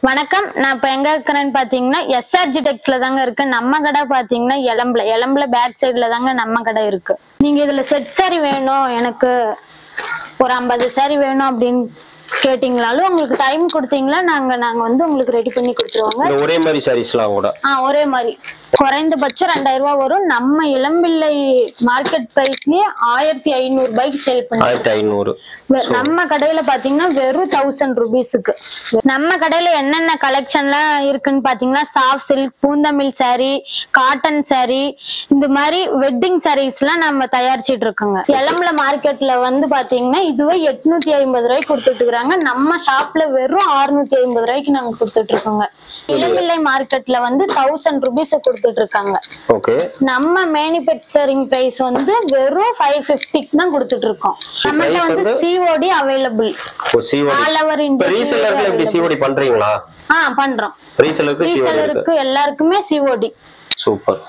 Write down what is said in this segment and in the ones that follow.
வணக்கம். நான் இப்ப எங்க இருக்கிறேன்னு பாத்தீங்கன்னா SRG டெக்ஸ்ல தாங்க இருக்கு. நம்ம கடை பாத்தீங்கன்னா எலம்புல பேக் சைடுல தாங்க நம்ம கடை இருக்கு. நீங்க இதுல செட் சாரி வேணும், எனக்கு ஒரு 50 சாரி வேணும் அப்படின்னு கேட்டீங்களாலும் உங்களுக்கு டைம் கொடுத்தீங்களா நாங்க வந்து உங்களுக்கு ரெடி பண்ணி கொடுத்துருவாங்க. ஒரே மாதிரி சாரீஸ்லாம் கூட ஒரே மாதிரி குறைந்தபட்சம் 2000 ரூபாய் வரும். நம்ம இளம்பிள்ளை மார்க்கெட் பிரைஸ்லயே 1500 ரூபாய்க்கு சேல் பண்ணி 1500. நம்ம கடையில பாத்தீங்கன்னா வெறும் 1000 ரூபீஸ்க்கு. நம்ம கடையில என்னென்ன கலெக்ஷன்லாம் இருக்குன்னு பாத்தீங்கன்னா soft silk, பூந்தமிழ் sorry, cotton sorry, இந்த மாதிரி வெட்டிங் சாரீஸ் எல்லாம் நம்ம தயாரிச்சிட்டு இருக்கோங்க. இளம்பிள்ளை மார்க்கெட்ல வந்து பாத்தீங்கன்னா இதுவே 850 ரூபாய்க்கு கொடுத்துட்டு இருக்காங்க. நம்ம ஷாப்ல வெறும் 650 ரூபாய்க்கு நாங்க கொடுத்துட்டு இருக்கோங்க. இளம்பிள்ளை மார்க்கெட்ல வந்து 1000 ரூபீஸ் கொடுத்துட்டு இருக்காங்க. நம்ம மேனுஃபேக்சரிங் பிரைஸ் வந்து வெறும் 550 தான் கொடுத்துட்டு இருக்கோம். நம்மகிட்ட வந்து COD available. All over India. ரீசெல்லருக்கு எப்படி COD பண்றீங்களா? பண்றோம். ரீசெல்லருக்கு எல்லாருக்குமே COD. சூப்பர்.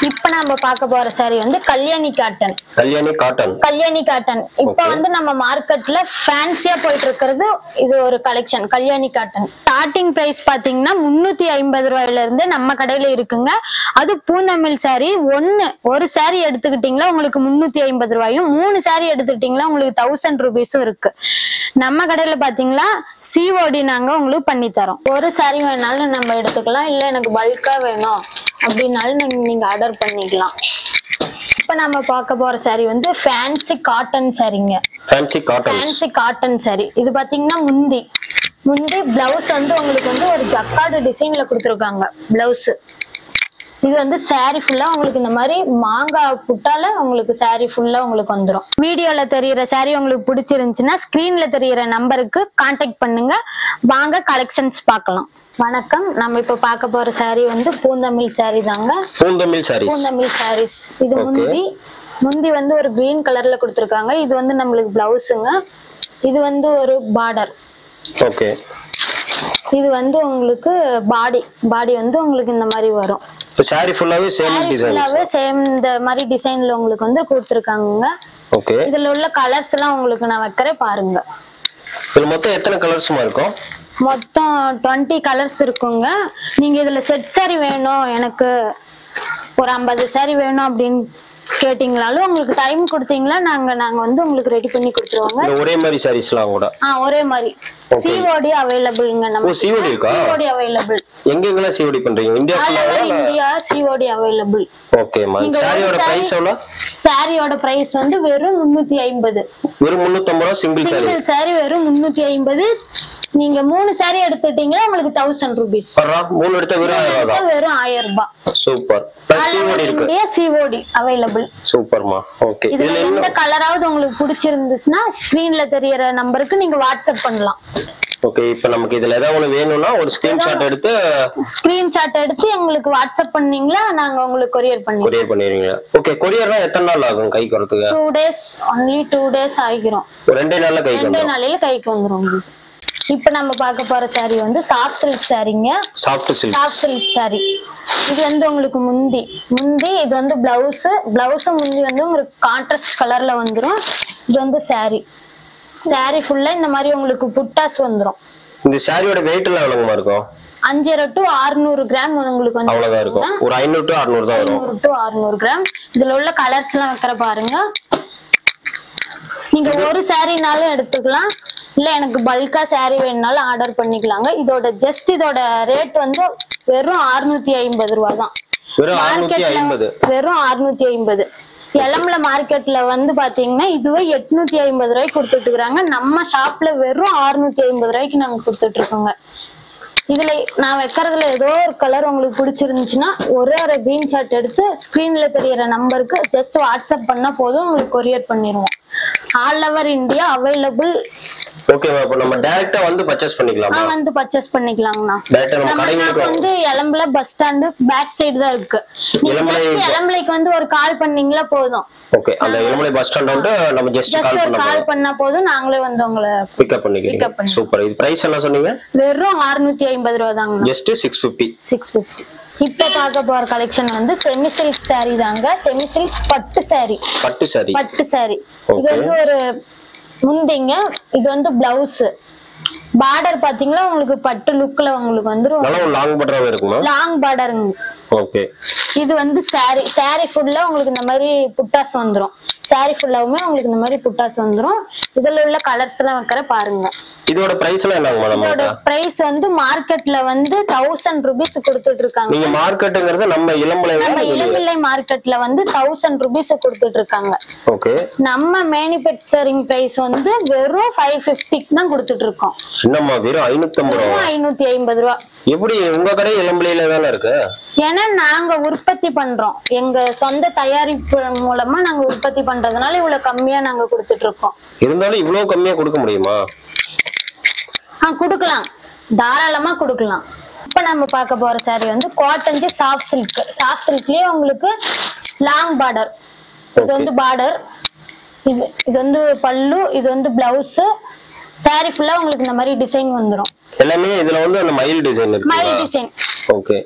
இப்ப நம்ம பார்க்க போற சாரி வந்து கல்யாணி காட்டன். இப்ப வந்து நம்ம மார்க்கெட்ல ஃபேன்சியா போயிட்டு இருக்கிறது இது ஒரு collection Kalyani cotton. Starting price பாத்தீங்கன்னா 350 ரூபாயில இருந்து நம்ம கடையில இருக்குங்க. அது பூந்தமிழ் சாரி. ஒரு சாரி எடுத்துக்கிட்டீங்களா உங்களுக்கு 350 ரூபாயும், 3 சாரி எடுத்துக்கிட்டீங்களா உங்களுக்கு 1000 ரூபீஸும் இருக்கு. நம்ம கடையில பாத்தீங்களா COD நாங்க உங்களுக்கு பண்ணி தரோம். ஒரு சாரி வேணாலும் நம்ம எடுத்துக்கலாம், இல்ல எனக்கு பல்கா வேணும் அப்படின்னாலும் நீங்க ஆர்டர் பண்ணிக்கலாம். இப்ப நம்ம பார்க்க போற சாரி வந்து ஃபேன்சி காட்டன் சாரிங்க. Fancy cotton sorry. இது பாத்தீங்கன்னா முந்தி பிளவுஸ் வந்து உங்களுக்கு வந்து ஒரு ஜக்கார்டு டிசைன்ல கொடுத்துருக்காங்க பிளவுஸ். இது வந்து சாரி ஃபுல்லா உங்களுக்கு இந்த மாதிரி மாங்காய் புட்டால உங்களுக்கு சாரி ஃபுல்லா உங்களுக்கு வந்துடும். வீடியோல தெரியுற சாரி உங்களுக்கு பிடிச்சிருந்துச்சுன்னா ஸ்கிரீன்ல தெரியுற நம்பருக்கு கான்டாக்ட் பண்ணுங்க. வாங்க கலெக்ஷன்ஸ் பார்க்கலாம். வணக்கம். நம்ம இப்ப பார்க்க போற சாரி வந்து பூந்தமிழ் சாரி தாங்க. பூந்தமிழ் சாரீஸ். இது முந்தி வந்து ஒரு கிரீன் கலர்ல கொடுத்துருக்காங்க. இது வந்து நம்மளுக்கு பிளவுஸுங்க. இது வந்து ஒரு பார்டர். இது வந்து உங்களுக்கு பாடி வந்து உங்களுக்கு இந்த மாதிரி வரும். சாரி ஃபுல்லாவே சேம் இந்த மாதிரி டிசைன்ல உங்களுக்கு வந்து கொடுத்துருக்காங்க. இதுல உள்ள கலர்ஸ் எல்லாம் உங்களுக்கு நான் வைக்கிறேன் பாருங்க. இதுல மொத்தம் எத்தனை கலர்ஸ்மா இருக்கும்? மொத்தம் 20 கலர்ஸ் இருக்குங்க. நீங்க இதுல செட் சாரி வேணும், எனக்கு ஒரு 50 சாரி வேணும் அப்படின்னு கேட்டீங்களாலும் உங்களுக்கு டைம் கொடுத்தீங்களா நாங்க வந்து உங்களுக்கு ரெடி பண்ணி கொடுத்துருவாங்க. ஒரே மாதிரி சாரீஸ்லாம் கூட ஒரே மாதிரி. COD அவைலபிள்ங்க. நம்ம COD இருக்கா? COD available. எங்கெங்கலாம் COD பண்றீங்க? India COD available. ஓகேமா. சாரியோட பிரைஸ் எவ்வளவு? சாரியோட பிரைஸ் வந்து வெறும் 350. வெறும் 350 ரூபாய் சிங்கிள் சாரி வெறும் 350. நீங்க 3 சாரி எடுத்துட்டீங்கன்னா உங்களுக்கு 1000 ரூபீஸ். 3 எடுத்தா வெறும் 1000 ரூபாய். சூப்பர். COD இருக்கு. COD available. சூப்பர்மா. ஓகே. இதுல எந்த கலராவது உங்களுக்கு பிடிச்சிருந்துச்சுன்னா ஸ்கிரீன்ல தெரியற நம்பருக்கு நீங்க வாட்ஸ்அப் பண்ணலாம். ஓகே. இப்போ நமக்கு இதுல ஏதாவது வேணும்னா ஒரு ஸ்கிரீன்ஷாட் எடுத்து உங்களுக்கு வாட்ஸ்அப் பண்ணீங்களா நாங்க உங்களுக்கு கொரியர் பண்ணிடுவீங்க. ஓகே. கொரியர்னா எத்தனை நாள் ஆகும் கைக்கு வரதுக்கு? 2 days. only 2 days ஆகிரும். 2 நாள்ல கைக்கு வந்துரும். இப்ப நம்ம பார்க்க போற சாரி வந்து சாஃப்ட் சில்க் சாரிங்க. Soft silk sorry. இது வந்து உங்களுக்கு முந்தி இது வந்து பிளவுஸ் முந்தி வந்து உங்களுக்கு கான்ட்ராஸ்ட் கலர்ல வந்துரும். இது வந்து சாரி ஃபுல்லா இந்த மாதிரி உங்களுக்கு புட்டாஸ் வந்துரும். இந்த சாரியோட வெயிட் எல்லாம் எவ்வளவுமா இருக்கும்? 500 to 600 கிராம் உங்களுக்கு வந்து அவ்வளவுதான் இருக்கும். ஒரு 500 to 600 தான் வரும். 500 to 600 கிராம். இதுல உள்ள கலர்ஸ் எல்லாம் வைக்கிற பாருங்க. நீங்க ஒரு சாரினாலும் எடுத்துக்கலாம், இல்ல எனக்கு பல்கா சாரி வேணும்னாலும் ஆர்டர் பண்ணிக்கலாங்க. இதோட ரேட் வந்து வெறும் 650 ரூபாய் தான். வெறும் 650. இளம்பிள்ளை மார்க்கெட்ல வந்து பாத்தீங்கன்னா இதுவே 850 ரூபாய்க்கு கொடுத்துட்டு இருக்காங்க. நம்ம ஷாப்ல வெறும் 650 ரூபாய்க்கு நாங்க கொடுத்துட்டு இருக்கோங்க. இதுல நான் வைக்கிறதுல ஏதோ ஒரு கலர் உங்களுக்கு பிடிச்சிருந்துச்சுன்னா ஒரு கிரீன் ஷாட் எடுத்து ஸ்கிரீன்ல தெரியற நம்பருக்கு ஜஸ்ட் வாட்ஸ்அப் பண்ணா போதும், உங்களுக்கு கொரியர் பண்ணிடுவோம். All over India available. Okay. அப்ப நம்ம டைரக்ட்டா வந்து பர்சேஸ் பண்ணிக்கலாமா? வந்து பர்சேஸ் பண்ணிக்கலாம்னா நம்ம வந்து இளம்பிள்ளை பஸ் ஸ்டாண்ட் பேக் சைடு தான் இருக்கு. இளம்பிள்ளைக்கு வந்து ஒரு கால் பண்ணீங்களா போதும். ஓகே. அந்த இளம்பிள்ளை பஸ் ஸ்டாண்ட் வந்து நம்ம ஜஸ்ட் கால் பண்ணா போதும், நாங்களே வந்து உங்களை பிக்கப் பண்ணிக்கிறோம். சூப்பர். இது பிரைஸ் என்ன சொன்னீங்க? வெறும் 650 ரூபாய் தாங்க. ஜஸ்ட் 650. இப்ப பார்க்க போற கலெக்ஷன் வந்து செமி சில்க் சாரி தாங்க. செமி சில்க் பட்டு சாரி. இது வந்து ஒரு முந்திங்க. இது வந்து பிளவுஸ். பார்டர் பாத்தீங்கன்னா உங்களுக்கு பட்டு லுக்ல உங்களுக்கு வந்துரும். நல்ல லாங் பார்டராவே இருக்குமா? லாங் பார்டருங்க. ஓகே. இது வந்து saree ஃபுல்லா உங்களுக்கு இந்த மாதிரி புட்டாஸ் வந்துரும். saree ஃபுல்லாவுமே உங்களுக்கு இந்த மாதிரி புட்டாஸ் வந்துரும். இதுல உள்ள கலர்ஸ் எல்லாம் வைக்கிற பாருங்க. இதோட பிரைஸ் எல்லாம் என்னங்க மேடம்? இதோட பிரைஸ் வந்து மார்க்கெட்ல வந்து 1000 ரூபீஸ் கொடுத்துட்டு இருக்காங்க. நீங்க மார்க்கெட்ங்கிறது நம்ம இளம்பிள்ளை மார்க்கெட்ல வந்து 1000 ரூபீஸ் கொடுத்துட்டு இருக்காங்க. ஓகே. நம்ம மேனுஃபேக்சரிங் பிரைஸ் வந்து வெறும் 550 தான் கொடுத்துட்டு இருக்கோம். என்னம்மா வெறும் 550 ரூபாய்? 550 ரூபாய். எப்படி உங்க கடை இளம்பிள்ளையில தானே இருக்கு? ஏன்னா நாங்க உற்பத்தி பண்றோம், எங்க சொந்த தயாரிப்பு மூலமா நாங்க உற்பத்தி பண்றதுனால இவ்வளவு கம்மியா நாங்க கொடுத்துட்டு இருக்கோம். இருந்தாலும் இவ்வளவு கம்மியா கொடுக்க முடியுமா? குடுக்கலாம், தாராளமா குடுக்கலாம். இப்ப நம்ம பார்க்க போற saree வந்து காட்டன் சாஃப்ட் சில்க். சாஃப்ட் சில்க்லயே உங்களுக்கு லாங் பார்டர். இது வந்து பார்டர், இது வந்து பல்லு, இது வந்து பிளவுஸ். saree ஃபுல்லா உங்களுக்கு இந்த மாதிரி டிசைன் வந்துரும். எல்லாமே இதுல வந்து அந்த மயில் டிசைன் இருக்கு. மயில் டிசைன். ஓகே.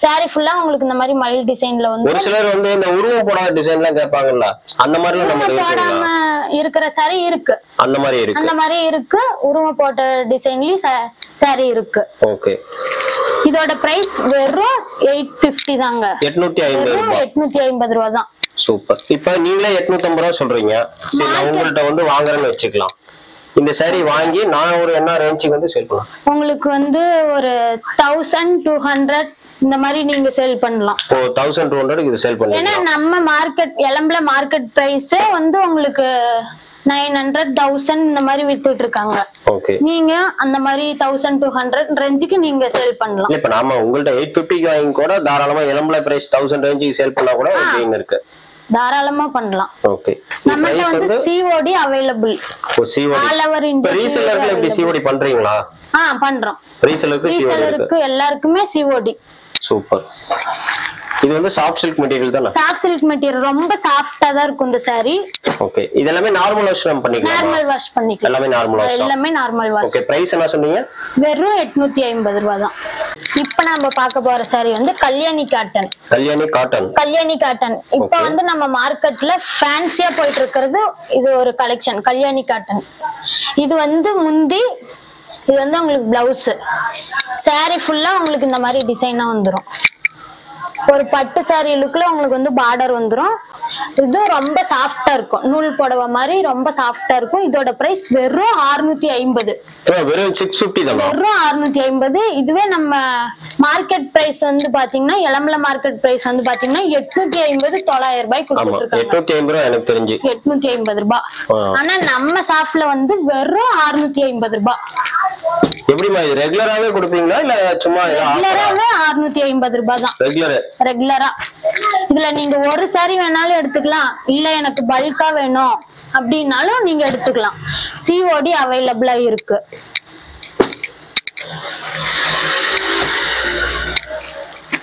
saree ஃபுல்லா உங்களுக்கு இந்த மாதிரி மயில் டிசைன்ல வந்து ஒரு சிலர் வந்து இந்த உருவம் போடாத டிசைன்லாம் கேட்பாங்கல்ல, அந்த மாதிரி நம்ம போடாம இருக்கிற saree இருக்கு. அந்த மாதிரி இருக்கு. உருவம் போட்ட டிசைன்லயும் saree இருக்கு. ஓகே. இதோட பிரைஸ் வெறும் 850 தாங்க. 850 ரூபாய் தான். சூப்பர். இப்ப நீங்களே 850 ரூபாய் சொல்றீங்க. சரி, நான் உங்கள்ட்ட வந்து வாங்குறேன்னு வச்சுக்கலாம். இந்த saree வாங்கி நான் ஒரு என்ன ரேஞ்சுக்கு வந்து சேல் பண்ணலாம்? உங்களுக்கு வந்து ஒரு 1200 இந்த மாதிரி நீங்க சேல் பண்ணலாம். 1200 இது சேல் பண்ணலாம். ஏன்னா நம்ம மார்க்கெட் இளம்பிள்ளை மார்க்கெட் பிரைஸ் வந்து உங்களுக்கு 900 1000 இந்த மாதிரி வித்துட்டு இருக்காங்க. ஓகே. நீங்க அந்த மாதிரி 1200 ரேஞ்சுக்கு நீங்க சேல் பண்ணலாம். இப்ப நாம உங்கள்ட்ட 850 வாங்கி கூட தாராளமா இளம்பிள்ளை பிரைஸ் 1000 ரேஞ்சுக்கு சேல் பண்ணா கூட கெயின் இருக்கு. தாராளமா பண்ணலாம். ஓகே. நம்மட்ட வந்து COD available. All over India. ரீசெல்லருக்கு எப்படி COD பண்றீங்களா? பண்றோம். ரீசெல்லருக்கு எல்லாருக்குமே COD. சூப்பர். இது வந்து சாஃப்ட் சில்க் மெட்டீரியல் தான? சாஃப்ட் சில்க் மெட்டீரியல், ரொம்ப சாஃப்ட்டா தான் இருக்கும் இந்த saree. ஓகே. இதெல்லாம் நார்மல் வாஷ் பண்ணிக்கலாம். நார்மல் வாஷ் பண்ணிக்கலாம். எல்லாமே நார்மல் வாஷ். ஓகே. பிரைஸ் என்ன சொன்னீங்க? வெறும் 850 ரூபாய் தான். இப்போ நம்ம பார்க்க போற saree வந்து கல்யாணி காட்டன். கல்யாணி காட்டன் இப்போ வந்து நம்ம மார்க்கெட்ல ஃபேன்சியா போயிட்டு இருக்கிறது இது ஒரு கலெக்ஷன் கல்யாணி காட்டன். இது வந்து முந்தி, இது வந்து உங்களுக்கு பிளவுஸ். saree ஃபுல்லா உங்களுக்கு இந்த மாதிரி டிசைனா வந்துரும். ஒரு பட்டு saree லுக்ல உங்களுக்கு வந்து பார்டர் வந்துரும். இது ரொம்ப சாஃப்ட்டா இருக்கும், நூல் புடவை மாதிரி ரொம்ப சாஃப்ட்டா இருக்கும். இதோட பிரைஸ் வெறும் 650. வெறும் 650 தான். வெறும் 650. இதுவே நம்ம மார்க்கெட் பிரைஸ் வந்து பாத்தீங்கன்னா இளம்பிள்ளை மார்க்கெட் பிரைஸ் வந்து பாத்தீங்கன்னா 850 900 ரூபாய் கொடுத்துட்டு இருக்காங்க. 850 ரூபாய் எனக்கு தெரிஞ்சு. 850 ரூபாய். ஆனா நம்ம ஷாப்ல வந்து வெறும் 650 ரூபாய். எப்படிமா இது ரெகுலராவே கொடுப்பீங்களா இல்ல சும்மா? ரெகுலராவே 650 ரூபாய் தான். ரெகுலரா. இதுல நீங்க ஒரு saree வேணாலும் எடுத்துக்கலாம், இல்ல எனக்கு பல்கா வேணும் அப்படின்னாலும் நீங்க எடுத்துக்கலாம். COD அவைலபிளா இருக்கு.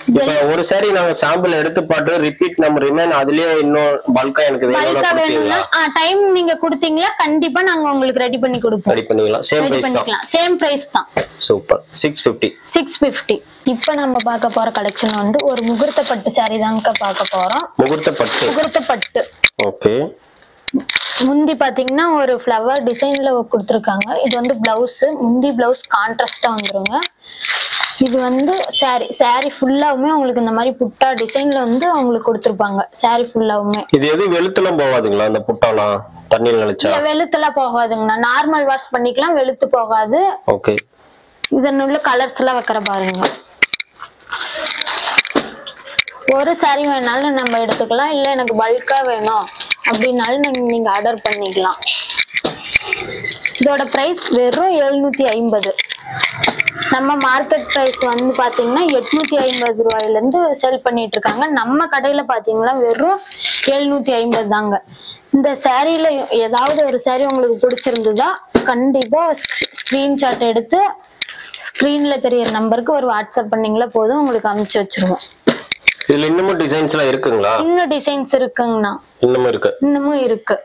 இப்ப ஒரு saree நாங்க சாம்பிள் எடுத்து பாத்து ரிப்பீட் நம்ம ரிமைன் அதுலயே இன்னும் பல்கா எனக்கு வேணும்னா டைம் நீங்க கொடுத்தீங்களா கண்டிப்பா நாங்க உங்களுக்கு ரெடி பண்ணி கொடுப்போம். ரெடி பண்ணிக்கலாம். சேம் பிரைஸ் தான். சூப்பர். 650. இப்போ நம்ம பார்க்க போற கலெக்ஷன் வந்து ஒரு முகூர்த்த பட்டு saree தாங்க பார்க்க போறோம். முகூர்த்த பட்டு. ஓகே. முந்தி பாத்தீங்கன்னா ஒரு ஃப்ளவர் டிசைன்ல கொடுத்திருக்காங்க. இது வந்து பிளவுஸ். முந்தி பிளவுஸ் கான்ட்ராஸ்டா வந்துருங்க. இது வந்து saree ஃபுல்லாவுமே உங்களுக்கு இந்த மாதிரி புட்டா டிசைன்ல வந்து உங்களுக்கு கொடுத்திருப்பாங்க. saree ஃபுல்லாவுமே. இது எது வெளுத்துலாம் போகாதுங்களா? இந்த புட்டாலாம் தண்ணில நனைச்சா? வெளுத்துலாம் போகாதுங்கண்ணா, நார்மல் வாஷ் பண்ணிக்கலாம், வெளுத்து போகாது. ஓகே. இதன் உள்ள கலர்ஸ் எல்லாம் வைக்கிற பாருங்க. ஒரு saree வேணாலும் நம்ம எடுத்துக்கலாம், இல்ல எனக்கு பல்கா வேணும் அப்படின்னாலும் நீங்க ஆர்டர் பண்ணிக்கலாம். இதோட பிரைஸ் வெறும் 750. நம்ம மார்க்கெட் பிரைஸ் வந்து பாத்தீங்கன்னா 850 ரூபாயில இருந்து சேல் பண்ணிட்டு இருக்காங்க. நம்ம கடையில பாத்தீங்கன்னா வெறும் 750 தாங்க. இந்த சாரியில ஏதாவது ஒரு saree உங்களுக்கு பிடிச்சிருந்ததா கண்டிப்பா ஸ்கிரீன்ஷாட் எடுத்து ஸ்கிரீன்ல தெரியற நம்பருக்கு ஒரு வாட்ஸ்அப் பண்ணீங்களா போதும், உங்களுக்கு அனுப்பிச்சு வச்சிருவோம். இதுல இன்னமும் டிசைன்ஸ்லாம் இருக்குங்களா? இன்னும் டிசைன்ஸ் இருக்குங்கண்ணா. இன்னமும் இருக்கு.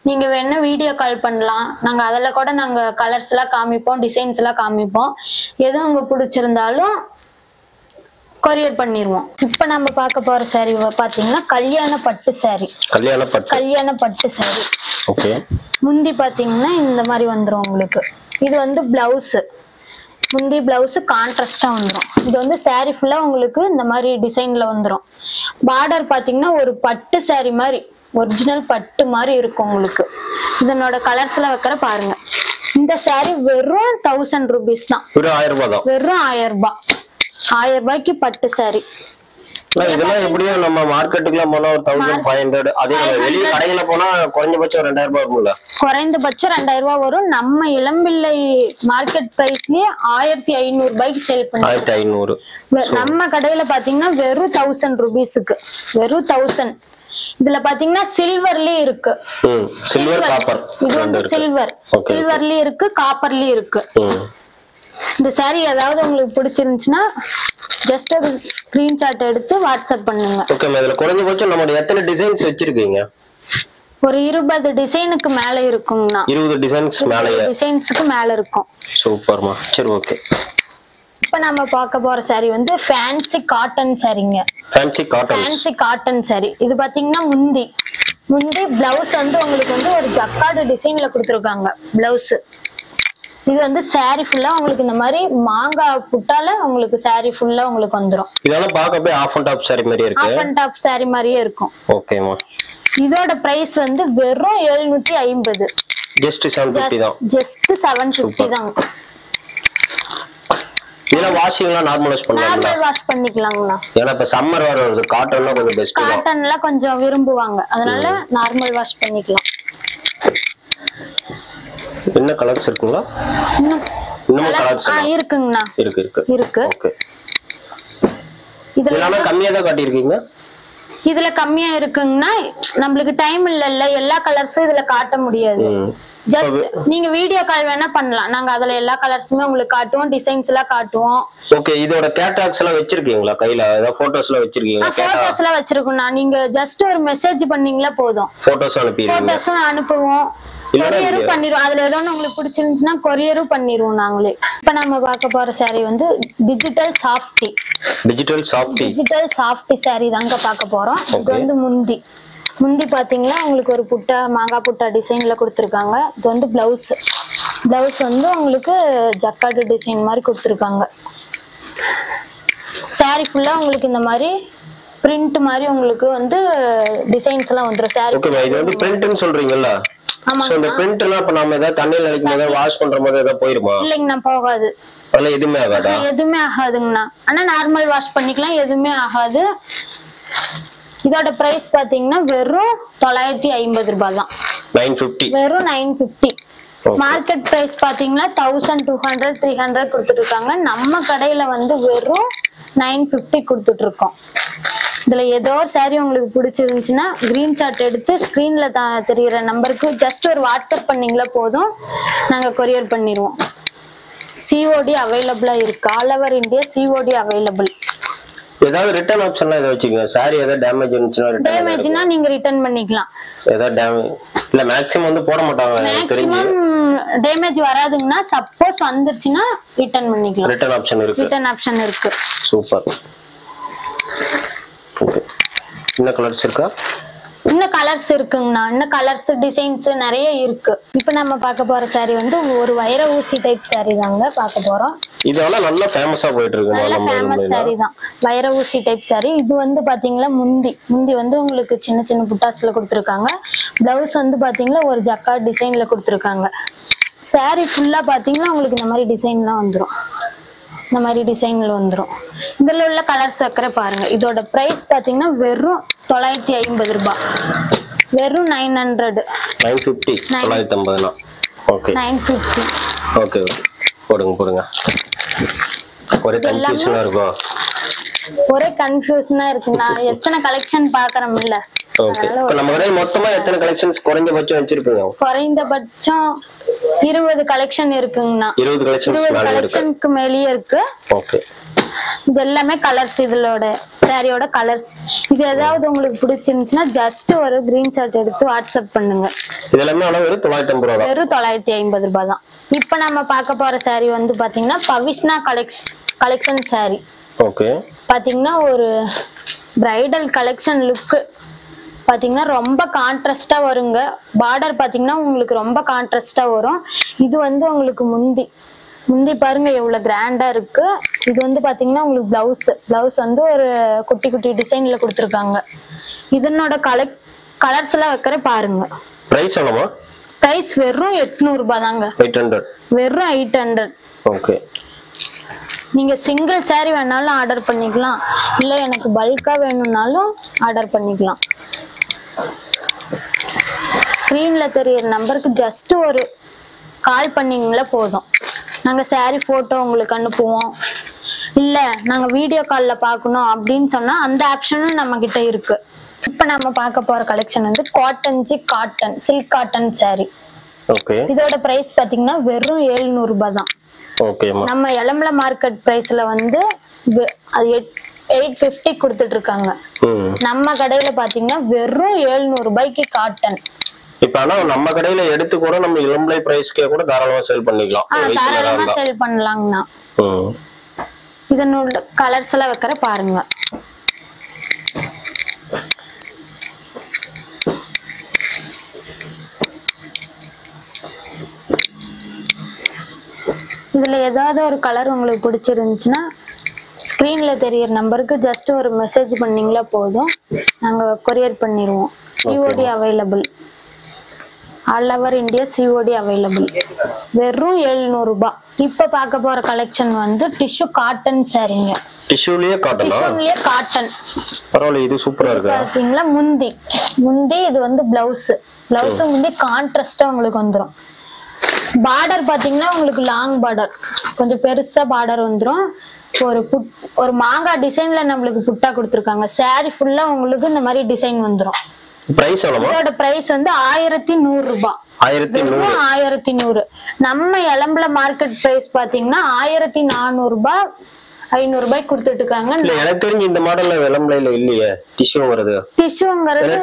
நீங்க வேணா வீடியோ கால் பண்ணலாம். நாங்க அதில் கூட நாங்க கலர்ஸ் எல்லாம் காமிப்போம், டிசைன்ஸ் எல்லாம் காமிப்போம். எதுவும் உங்களுக்கு பிடிச்சிருந்தாலும் கொரியர் பண்ணிடுவோம். இப்ப நம்ம பார்க்க போற saree பாத்தீங்கன்னா கல்யாண பட்டு saree. கல்யாண பட்டு saree. ஓகே. முந்தி பாத்தீங்கன்னா இந்த மாதிரி வந்துரும் உங்களுக்கு. இது வந்து பிளவுஸ், முந்தி பிளவுஸ் கான்ட்ராஸ்டா வந்துடும். இது வந்து saree ஃபுல்லா உங்களுக்கு இந்த மாதிரி டிசைன்ல வந்துடும். பார்டர் பாத்தீங்கன்னா ஒரு பட்டு saree மாதிரி, ஒரிஜினல் பட்டு மாதிரி இருக்கும் உங்களுக்கு. இதனோட கலர்ஸ்ல வைக்கிற பாருங்க. இந்த saree வெறும் 1000 rupees தான். வெறும் 1000 ரூபாய் தான். வெறும் 1000 ரூபாய். 1000 ரூபாய்க்கு பட்டு saree. இதெல்லாம் எப்படியும் நம்ம மார்க்கெட்டுக்குலாம் போனா ஒரு 1500, அதே வெளிய கடையில போனா குறைஞ்சபட்சம் 2000 ரூபாய் வரும்ல. குறைந்தபட்சம் 2000 ரூபாய் வரும். நம்ம இளம்பிள்ளை மார்க்கெட் பிரைஸ்லயே 1500 ரூபாய்க்கு சேல் பண்ணி 1500. நம்ம கடையில பாத்தீங்கன்னா வெறும் 1000 ரூபீஸ்க்கு, வெறும் 1000. இதுல பாத்தீங்கன்னா சில்வர்லயே இருக்கு. Silver copper. இது வந்து சில்வர், சில்வர்லயே இருக்கு, காப்பர்லயே இருக்கு. இந்த saree ஏதாவது உங்களுக்கு பிடிச்சிருந்துச்சுன்னா ஜஸ்ட் ஒரு ஸ்கிரீன்ஷாட் எடுத்து வாட்ஸ்அப் பண்ணுங்க. ஓகே, இதுல குறைஞ்சபட்சம் நம்ம எத்தனை டிசைன்ஸ் வச்சிருக்கீங்க? ஒரு 20 டிசைனுக்கு மேல இருக்கும்னா. 20 டிசைன்ஸ்க்கு மேல இருக்கும். சூப்பர்மா. சரி, ஓகே. இப்ப நம்ம பார்க்க போற saree வந்து ஃபேன்சி காட்டன் சாரீங்க. Fancy cotton saree. இது பாத்தீங்கன்னா முந்தி பிளவுஸ் வந்து உங்களுக்கு வந்து ஒரு ஜக்கார்டு டிசைன்ல கொடுத்துருக்காங்க பிளவுஸ். இது வந்து saree ஃபுல்லா உங்களுக்கு இந்த மாதிரி மாங்காய் புட்டால உங்களுக்கு saree ஃபுல்லா உங்களுக்கு வந்துரும். இதெல்லாம் பார்க்கவே ஆஃப் அண்ட் டாப் saree மாதிரியே இருக்கு. ஆஃப் அண்ட் டாப் saree மாதிரியே இருக்கும். ஓகேமா. இதோட பிரைஸ் வந்து வெறும் 750. ஜஸ்ட் 750 தான். ஜஸ்ட் 750 தான். இதெல்லாம் வாஷிங்லாம் நார்மல் வாஷ் பண்ணலாம்ல? நார்மல் வாஷ் பண்ணிக்கலாம்னா. ஏன்னா இப்ப சம்மர் வர வருது, காட்டன்ல கொஞ்சம் பெஸ்ட் தான். காட்டன்ல கொஞ்சம் விரும்புவாங்க, அதனால நார்மல் வாஷ் பண்ணிக்கலாம். என்ன கலர்ஸ் இருக்குங்களா? இன்னும் கலர்ஸ் இருக்குங்கண்ணா. இருக்கு. ஓகே. இதெல்லாம் கம்மியா தான் காட்டி இருக்கீங்க. இதுல கம்மியா இருக்குங்கன்னா நம்மளுக்கு டைம் இல்லல்ல, எல்லா கலர்ஸும் இதுல காட்ட முடியாது. ஜஸ்ட் நீங்க வீடியோ கால் வேணா பண்ணலாம், நாங்க அதுல எல்லா கலர்ஸுமே உங்களுக்கு காட்டுவோம், டிசைன்ஸ் எல்லாம் காட்டுவோம். ஓகே. இதோட கேட்டலாக்ஸ் எல்லாம் வச்சிருக்கீங்களா கையில? ஏதாவது போட்டோஸ் எல்லாம் வச்சிருக்கீங்களா? போட்டோஸ் எல்லாம் வச்சிருக்கோம்னா, நீங்க ஜஸ்ட் ஒரு மெசேஜ் பண்ணீங்களா போதும், போட்டோஸ் அனுப்புவோம். கொரியரும் பண்ணிடுவோம். அதுல ஏதோ உங்களுக்கு பிடிச்சிருந்துச்சுன்னா கொரியரும் பண்ணிடுவோம் நாங்களே. இப்ப நம்ம பார்க்க போற saree வந்து டிஜிட்டல் சாஃப்டி saree தாங்க பார்க்க போறோம். இது வந்து முந்தி பாத்தீங்கன்னா உங்களுக்கு ஒரு புட்டா, மாங்காய் புட்டா டிசைன்ல கொடுத்துருக்காங்க. இது வந்து பிளவுஸ் வந்து உங்களுக்கு ஜக்கார்டு டிசைன் மாதிரி கொடுத்துருக்காங்க. saree ஃபுல்லா உங்களுக்கு இந்த மாதிரி பிரிண்ட் மாதிரி உங்களுக்கு வந்து டிசைன்ஸ் எல்லாம் வந்துரும். saree okay. இது வந்து பிரிண்ட்னு சொல்றீங்கல்ல? ஆமா. சோ இந்த பிரிண்ட் எல்லாம் இப்ப நாம ஏதாவது தண்ணில நனைக்கும்போது வாஷ் பண்றம்போது ஏதாவது போயிடுமா? இல்லைங்கண்ணா, போகாது. அதெல்லாம் எதுவுமே ஆகாதா? எதுவுமே ஆகாதுங்கண்ணா. ஆனா நார்மல் வாஷ் பண்ணிக்கலாம், எதுவுமே ஆகாது. இதோட பிரைஸ் பாத்தீங்கன்னா வெறும் 950 ரூபாய் தான். 950. வெறும் 950. மார்க்கெட் பிரைஸ் பாத்தீங்கன்னா 1200 300 கொடுத்துட்டு இருக்காங்க. நம்ம கடையில வந்து வெறும் 950 கொடுத்துட்டு இருக்கோம். இதுல ஏதோ saree உங்களுக்கு பிடிச்சிருந்துச்சுன்னா ஸ்கிரீன்ஷாட் எடுத்து ஸ்கிரீன்ல தெரியுற நம்பருக்கு ஜஸ்ட் ஒரு வாட்ஸ்அப் பண்ணீங்களா போதும், நாங்க கொரியர் பண்ணிடுவோம். COD அவைலபிளா இருக்கு. All over India COD available. ஏதாவது ரிட்டர்ன் ஆப்ஷன்லாம் ஏதாவது வச்சுக்கோங்க. saree ஏதாவது டேமேஜ் இருந்துச்சுன்னா நீங்க ரிட்டர்ன் பண்ணிக்கலாம். ஏதாவது டேமேஜ் இல்ல, மேக்ஸிமம் வந்து போட மாட்டாங்க தெரிஞ்சு. டேமேஜ் வராதுங்கன்னா, சப்போஸ் வந்துருச்சுன்னா ரிட்டர்ன் பண்ணிக்கலாம். ரிட்டர்ன் ஆப்ஷன் இருக்கு. சூப்பர். ஓகே. இன்னும் கலர்ஸ் இருக்கா? இன்னும் கலர்ஸ் இருக்குங்கண்ணா. இன்னும் கலர்ஸ் டிசைன்ஸ் நிறைய இருக்கு. இப்போ நம்ம பார்க்க போற saree வந்து ஒரு வைர ஊசி டைப் saree தாங்க பார்க்க போறோம். இதெல்லாம் நல்ல ஃபேமஸா போயிட்டு இருக்கு. நல்ல ஃபேமஸ் saree தான், வைர ஊசி டைப் saree. இது வந்து பாத்தீங்கன்னா முந்தி வந்து உங்களுக்கு சின்ன சின்ன புட்டாஸ்ல கொடுத்துருக்காங்க. பிளவுஸ் வந்து பாத்தீங்கன்னா ஒரு ஜக்கார்ட் டிசைன்ல கொடுத்துருக்காங்க. saree ஃபுல்லா பாத்தீங்கன்னா உங்களுக்கு இந்த மாதிரி டிசைன்லாம் வந்துடும். இந்த மாதிரி டிசைன்ல வந்துடும். இதுல உள்ள கலர்ஸ் வைக்கிற பாருங்க. இதோட பிரைஸ் பாத்தீங்கன்னா வெறும் 950 ரூபாய். வெறும் 950. 950. ஓகே. 950. ஓகே. போடுங்க. ஒரே கன்ஃபியூஷனா இருக்கும். ஒரே கன்ஃபியூஷனா இருக்குண்ணா. எத்தனை கலெக்ஷன் பாக்குறோம்ல. ஓகே. இப்போ நம்ம கடையில மொத்தமா எத்தனை கலெக்ஷன்ஸ் குறைந்தபட்சம் வச்சிருப்பீங்க? குறைந்தபட்சம் 20 கலெக்ஷன் இருக்குங்கண்ணா. 20 கலெக்ஷனுக்கு மேலேயே இருக்கு. ஓகே. இது எல்லாமே கலர்ஸ். இதோட சாரியோட கலர்ஸ். இது ஏதாவது உங்களுக்கு பிடிச்சிருந்துச்சுன்னா ஜஸ்ட் ஒரு ஸ்கிரீன்ஷாட் எடுத்து வாட்ஸ்அப் பண்ணுங்க. இதெல்லாம் வெறும் 950 ரூபாய் தான். வெறும் 950 ரூபாய் தான். இப்போ நம்ம பார்க்க போற saree வந்து பாத்தீங்கன்னா பவிஷ்ணா கலெக்ஷன் saree. ஓகே. பாத்தீங்கன்னா ஒரு பிரைடல் கலெக்ஷன் லுக் பாத்தீங்கன்னா ரொம்ப கான்ட்ராஸ்டா வருங்க. பார்டர் பாத்தீங்கன்னா உங்களுக்கு ரொம்ப கான்ட்ராஸ்டா வரும். இது வந்து உங்களுக்கு முந்தி பாருங்க எவ்வளவு கிராண்டா இருக்கு. இது வந்து பாத்தீங்கன்னா உங்களுக்கு பிளவுஸ் வந்து ஒரு குட்டி குட்டி டிசைன்ல கொடுத்துருக்காங்க. இதனோட கலர்ஸ் எல்லாம் வைக்கிற பாருங்க. பிரைஸ் எவ்வளவு? பிரைஸ் வெறும் 800 ரூபாய் தாங்க. 800. வெறும் 800. ஓகே. நீங்க சிங்கிள் saree வேணாலும் ஆர்டர் பண்ணிக்கலாம், இல்ல எனக்கு பல்கா வேணும்னாலும் ஆர்டர் பண்ணிக்கலாம். ஸ்கிரீன்ல தெரியற நம்பருக்கு ஜஸ்ட் ஒரு கால் பண்ணீங்களா போதும். நாங்க saree போட்டோ உங்களுக்கு அனுப்புவோம். இல்ல நாங்க வீடியோ கால்ல பார்க்கணும் அப்படின்னு சொன்னா அந்த ஆப்ஷனும் நம்ம கிட்ட இருக்கு. இப்ப நம்ம பார்க்க போற கலெக்ஷன் வந்து சில்க் காட்டன் saree. ஓகே. இதோட பிரைஸ் பாத்தீங்கன்னா வெறும் 700 ரூபாய் தான். ஓகேமா. நம்ம எலம்பல மார்க்கெட் பிரைஸ்ல வந்து 850 கொடுத்துட்டு இருக்காங்க. நம்ம கடையில பாத்தீங்கன்னா வெறும் 700 ரூபாய்க்கு காட்டன். இப்ப ஆனா நம்ம கடையில எடுத்து கூட நம்ம இளம்பலை பிரைஸ்க்கே கூட தாராளமா சேல் பண்ணிக்கலாம். தாராளமா சேல் பண்ணலாங்கண்ணா. இதனோட கலர்ஸ் எல்லாம் வைக்கிற பாருங்க. இதுல ஏதாவது ஒரு கலர் உங்களுக்கு பிடிச்சிருந்துச்சுன்னா ஸ்கிரீன்ல தெரியற நம்பருக்கு ஜஸ்ட் ஒரு மெசேஜ் பண்ணீங்களா போதும், நாங்க கொரியர் பண்ணிடுவோம். COD available, all over India COD available. வெறும் 700 ரூபாய். இப்ப பார்க்க போற கலெக்ஷன் வந்து டிஷ்யூ காட்டன் சாரீங்க. டிஷ்யூலயே காட்டன். பரவாயில்லை, இது சூப்பரா இருக்கு. பாத்தீங்களா முந்தி இது வந்து பிளவுஸ் முந்தி கான்ட்ராஸ்டா உங்களுக்கு வந்துரும். பார்டர் பாத்தீங்கன்னா உங்களுக்கு லாங் பார்டர், கொஞ்சம் பெருசா பார்டர் வந்துரும். ஒரு மாங்காய் டிசைன்ல நம்மளுக்கு புட்டா கொடுத்துருக்காங்க. saree ஃபுல்லா உங்களுக்கு இந்த மாதிரி டிசைன் வந்துரும். பிரைஸ் எவ்வளவு? இதோட பிரைஸ் வந்து 1100 ரூபாய். 1100. நம்ம எலம்பல மார்க்கெட் பிரைஸ் பாத்தீங்கன்னா 1400 ரூபாய் 500 ரூபாய் கொடுத்துட்டு இருக்காங்க. எனக்கு தெரிஞ்சு இந்த மாடல்ல விளம்பலையில இல்லையே டிஷ்யூங்கிறது.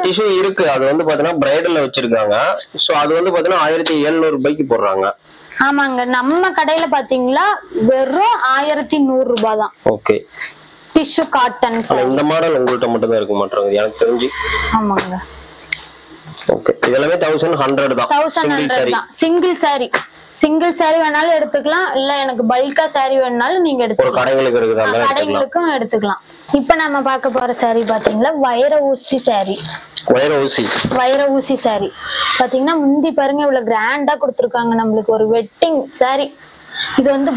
டிஷ்யூ இருக்கு, அது வந்து பாத்தீங்கன்னா பிரைடல்ல வச்சிருக்காங்க. சோ அது வந்து பாத்தீங்கன்னா 1700 ரூபாய்க்கு போடுறாங்க. ஆமாங்க, நம்ம கடையில பாத்தீங்களா வெறும் 1100 ரூபாய் தான். ஓகே. Tissue cotton. இந்த மாடல் உங்கள்ட்ட மட்டும் தான் இருக்க மாட்டேங்குது எனக்கு தெரிஞ்சு. ஆமாங்க. ஓகே. இதெல்லாமே 1100 தான். 1100 தான். சிங்கிள் saree வேணாலும் எடுத்துக்கலாம், இல்ல எனக்கு பல்கா saree வேணாலும் நீங்க எடுத்துக்கலாம். கடைகளுக்கும் எடுத்துக்கலாம். இப்ப நம்ம பார்க்க போற saree பாத்தீங்களா வைர ஊசி saree. பாத்தீங்கன்னா முந்தி பாருங்க இவ்வளவு கிராண்டா கொடுத்துருக்காங்க. நம்மளுக்கு ஒரு வெட்டிங் saree. இது வந்து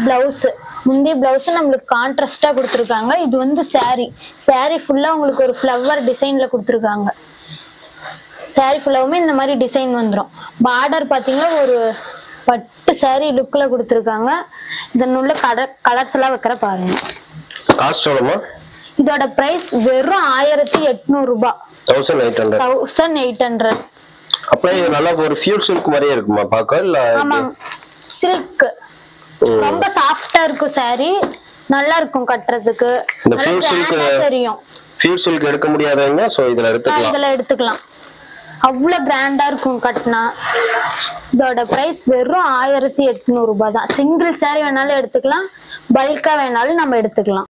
முந்தி பிளவுஸ் நம்மளுக்கு கான்ட்ராஸ்டா கொடுத்துருக்காங்க. இது வந்து saree ஃபுல்லா உங்களுக்கு ஒரு ஃப்ளவர் டிசைன்ல கொடுத்துருக்காங்க. saree ஃபுல்லாவுமே இந்த மாதிரி டிசைன் வந்துரும். பார்டர் பாத்தீங்கன்னா ஒரு பட்டு saree லுக்ல கொடுத்துருக்காங்க. இதனுள்ள கலர்ஸ் எல்லாம் வைக்கிற பாருங்க. காஸ்ட் எவ்வளவு? இதோட பிரைஸ் வெறும் 1800 ரூபாய். 1800. அப்ப இது நல்லா ஒரு ஃபியூல் சில்க் மாதிரியே இருக்குமா பார்க்க? இல்ல ஆமா, சில்க் ரொம்ப சாஃப்ட்டா இருக்கும் saree. நல்லா இருக்கும் கட்டறதுக்கு. இந்த ஃபியூல் சில்க் தெரியும். ஃபியூல் சில்க் எடுக்க முடியாதவங்க சோ இதல எடுத்துக்கலாம். அவ்வளவு கிராண்டா இருக்கும் கட்டினா. இதோட பிரைஸ் வெறும் 1800 ரூபாய் தான். சிங்கிள் saree வேணாலும் எடுத்துக்கலாம், பல்கா வேணாலும் நம்ம எடுத்துக்கலாம்.